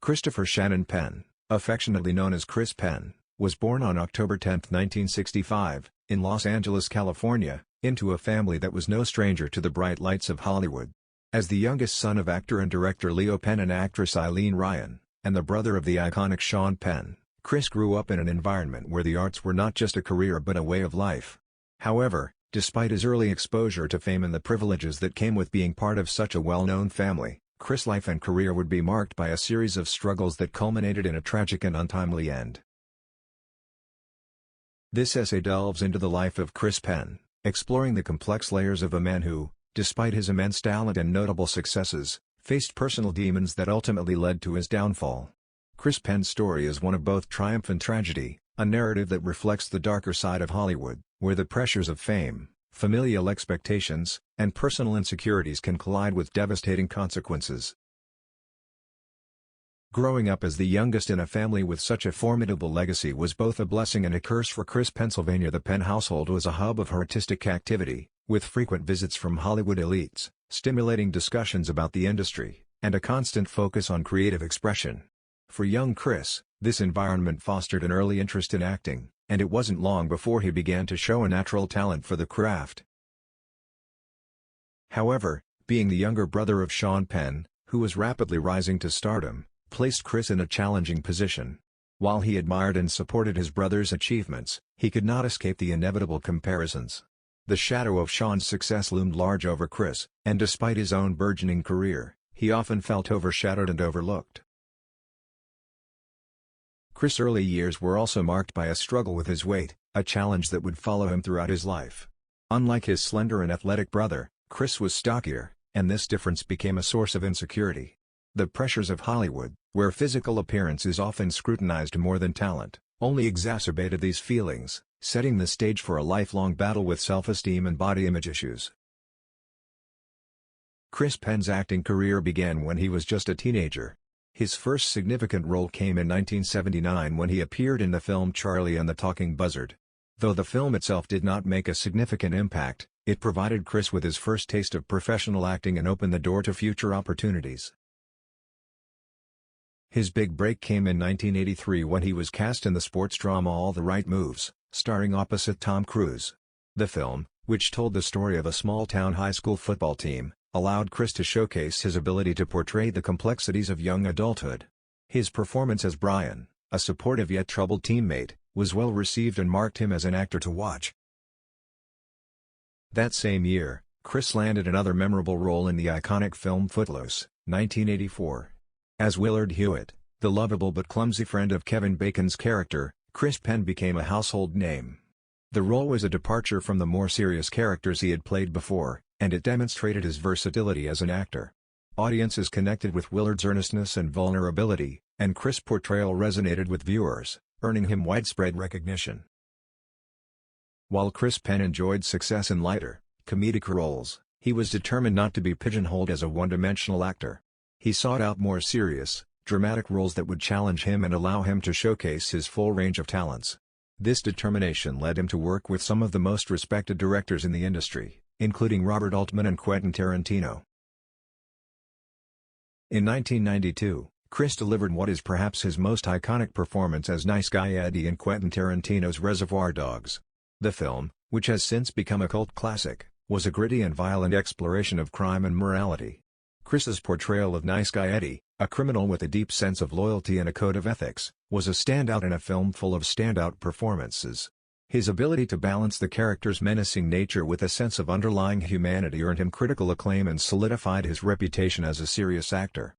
Christopher Shannon Penn, affectionately known as Chris Penn, was born on October 10, 1965, in Los Angeles, California, into a family that was no stranger to the bright lights of Hollywood. As the youngest son of actor and director Leo Penn and actress Eileen Ryan, and the brother of the iconic Sean Penn, Chris grew up in an environment where the arts were not just a career but a way of life. However, despite his early exposure to fame and the privileges that came with being part of such a well-known family, Chris' life and career would be marked by a series of struggles that culminated in a tragic and untimely end. This essay delves into the life of Chris Penn, exploring the complex layers of a man who, despite his immense talent and notable successes, faced personal demons that ultimately led to his downfall. Chris Penn's story is one of both triumph and tragedy, a narrative that reflects the darker side of Hollywood, where the pressures of fame, familial expectations, and personal insecurities can collide with devastating consequences. Growing up as the youngest in a family with such a formidable legacy was both a blessing and a curse for Chris. Pennsylvania. The Penn household was a hub of artistic activity, with frequent visits from Hollywood elites, stimulating discussions about the industry, and a constant focus on creative expression. For young Chris, this environment fostered an early interest in acting, and it wasn't long before he began to show a natural talent for the craft. However, being the younger brother of Sean Penn, who was rapidly rising to stardom, placed Chris in a challenging position. While he admired and supported his brother's achievements, he could not escape the inevitable comparisons. The shadow of Sean's success loomed large over Chris, and despite his own burgeoning career, he often felt overshadowed and overlooked. Chris' early years were also marked by a struggle with his weight, a challenge that would follow him throughout his life. Unlike his slender and athletic brother, Chris was stockier, and this difference became a source of insecurity. The pressures of Hollywood, where physical appearance is often scrutinized more than talent, only exacerbated these feelings, setting the stage for a lifelong battle with self-esteem and body image issues. Chris Penn's acting career began when he was just a teenager. His first significant role came in 1979 when he appeared in the film Charlie and the Talking Buzzard. Though the film itself did not make a significant impact, it provided Chris with his first taste of professional acting and opened the door to future opportunities. His big break came in 1983 when he was cast in the sports drama All the Right Moves, starring opposite Tom Cruise. The film, which told the story of a small-town high school football team, allowed Chris to showcase his ability to portray the complexities of young adulthood. His performance as Brian, a supportive yet troubled teammate, was well received and marked him as an actor to watch. That same year, Chris landed another memorable role in the iconic film Footloose, 1984. As Willard Hewitt, the lovable but clumsy friend of Kevin Bacon's character, Chris Penn became a household name. The role was a departure from the more serious characters he had played before, and it demonstrated his versatility as an actor. Audiences connected with Willard's earnestness and vulnerability, and Chris' portrayal resonated with viewers, earning him widespread recognition. While Chris Penn enjoyed success in lighter, comedic roles, he was determined not to be pigeonholed as a one-dimensional actor. He sought out more serious, dramatic roles that would challenge him and allow him to showcase his full range of talents. This determination led him to work with some of the most respected directors in the industry, including Robert Altman and Quentin Tarantino. In 1992, Chris delivered what is perhaps his most iconic performance as Nice Guy Eddie in Quentin Tarantino's Reservoir Dogs. The film, which has since become a cult classic, was a gritty and violent exploration of crime and morality. Chris's portrayal of Nice Guy Eddie, a criminal with a deep sense of loyalty and a code of ethics, was a standout in a film full of standout performances. His ability to balance the character's menacing nature with a sense of underlying humanity earned him critical acclaim and solidified his reputation as a serious actor.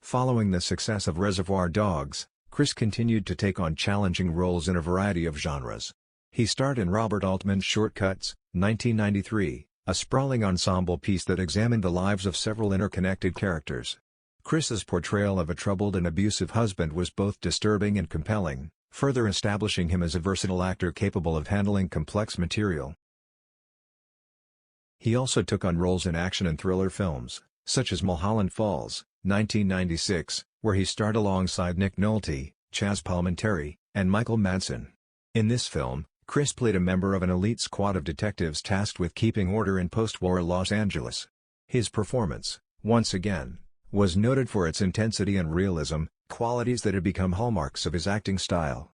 Following the success of Reservoir Dogs, Chris continued to take on challenging roles in a variety of genres. He starred in Robert Altman's Short Cuts, 1993, a sprawling ensemble piece that examined the lives of several interconnected characters. Chris's portrayal of a troubled and abusive husband was both disturbing and compelling, further establishing him as a versatile actor capable of handling complex material. He also took on roles in action and thriller films, such as Mulholland Falls, 1996, where he starred alongside Nick Nolte, Chaz Palminteri, and Michael Madsen. In this film, Chris played a member of an elite squad of detectives tasked with keeping order in post-war Los Angeles. His performance, once again, was noted for its intensity and realism, qualities that had become hallmarks of his acting style.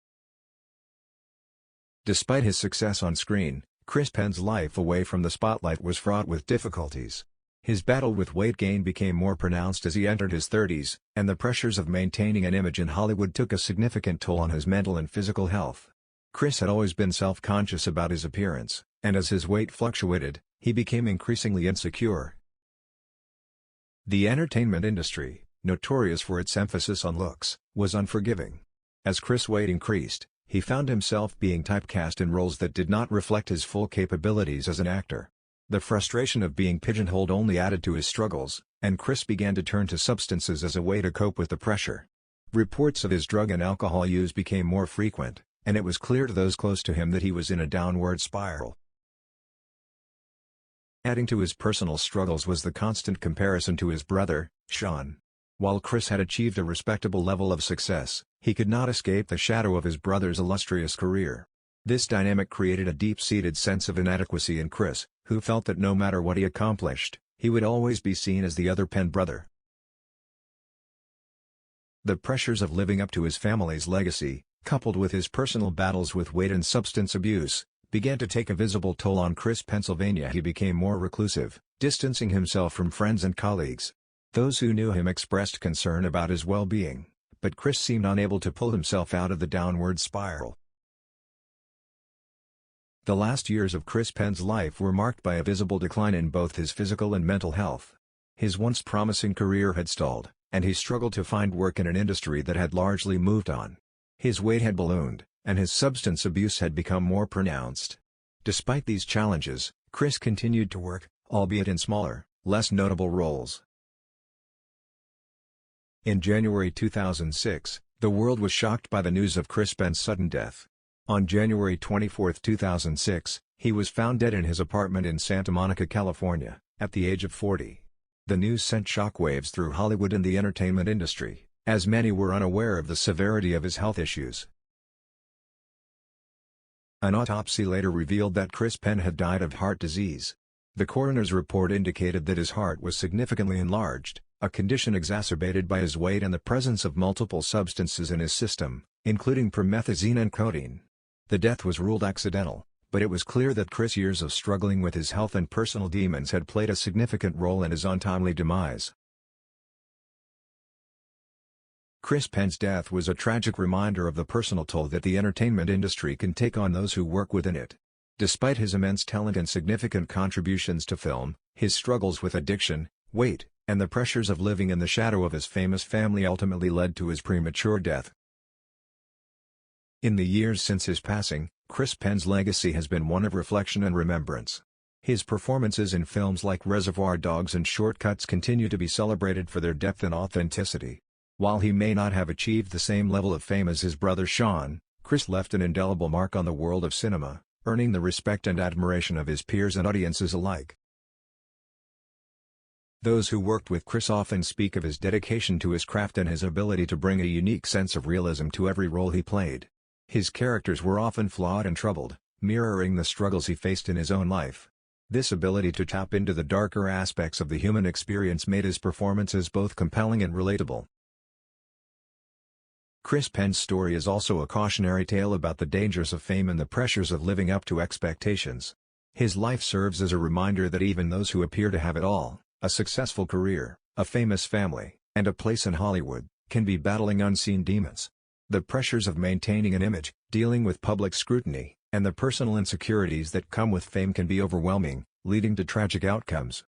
Despite his success on screen, Chris Penn's life away from the spotlight was fraught with difficulties. His battle with weight gain became more pronounced as he entered his 30s, and the pressures of maintaining an image in Hollywood took a significant toll on his mental and physical health. Chris had always been self-conscious about his appearance, and as his weight fluctuated, he became increasingly insecure. The entertainment industry, notorious for its emphasis on looks, was unforgiving. As Chris' weight increased, he found himself being typecast in roles that did not reflect his full capabilities as an actor. The frustration of being pigeonholed only added to his struggles, and Chris began to turn to substances as a way to cope with the pressure. Reports of his drug and alcohol use became more frequent, and it was clear to those close to him that he was in a downward spiral. Adding to his personal struggles was the constant comparison to his brother, Sean. While Chris had achieved a respectable level of success, he could not escape the shadow of his brother's illustrious career. This dynamic created a deep-seated sense of inadequacy in Chris, who felt that no matter what he accomplished, he would always be seen as the other Penn brother. The pressures of living up to his family's legacy, coupled with his personal battles with weight and substance abuse, began to take a visible toll on Chris. Pennsylvania. He became more reclusive, distancing himself from friends and colleagues. Those who knew him expressed concern about his well-being, but Chris seemed unable to pull himself out of the downward spiral. The last years of Chris Penn's life were marked by a visible decline in both his physical and mental health. His once promising career had stalled, and he struggled to find work in an industry that had largely moved on. His weight had ballooned, and his substance abuse had become more pronounced. Despite these challenges, Chris continued to work, albeit in smaller, less notable roles. In January 2006, the world was shocked by the news of Chris Penn's sudden death. On January 24, 2006, he was found dead in his apartment in Santa Monica, California, at the age of 40. The news sent shockwaves through Hollywood and the entertainment industry, as many were unaware of the severity of his health issues. An autopsy later revealed that Chris Penn had died of heart disease. The coroner's report indicated that his heart was significantly enlarged, a condition exacerbated by his weight and the presence of multiple substances in his system, including promethazine and codeine. The death was ruled accidental, but it was clear that Chris' years of struggling with his health and personal demons had played a significant role in his untimely demise. Chris Penn's death was a tragic reminder of the personal toll that the entertainment industry can take on those who work within it. Despite his immense talent and significant contributions to film, his struggles with addiction, weight, and the pressures of living in the shadow of his famous family ultimately led to his premature death. In the years since his passing, Chris Penn's legacy has been one of reflection and remembrance. His performances in films like Reservoir Dogs and Short Cuts continue to be celebrated for their depth and authenticity. While he may not have achieved the same level of fame as his brother Sean, Chris left an indelible mark on the world of cinema, earning the respect and admiration of his peers and audiences alike. Those who worked with Chris often speak of his dedication to his craft and his ability to bring a unique sense of realism to every role he played. His characters were often flawed and troubled, mirroring the struggles he faced in his own life. This ability to tap into the darker aspects of the human experience made his performances both compelling and relatable. Chris Penn's story is also a cautionary tale about the dangers of fame and the pressures of living up to expectations. His life serves as a reminder that even those who appear to have it all, a successful career, a famous family, and a place in Hollywood, can be battling unseen demons. The pressures of maintaining an image, dealing with public scrutiny, and the personal insecurities that come with fame can be overwhelming, leading to tragic outcomes.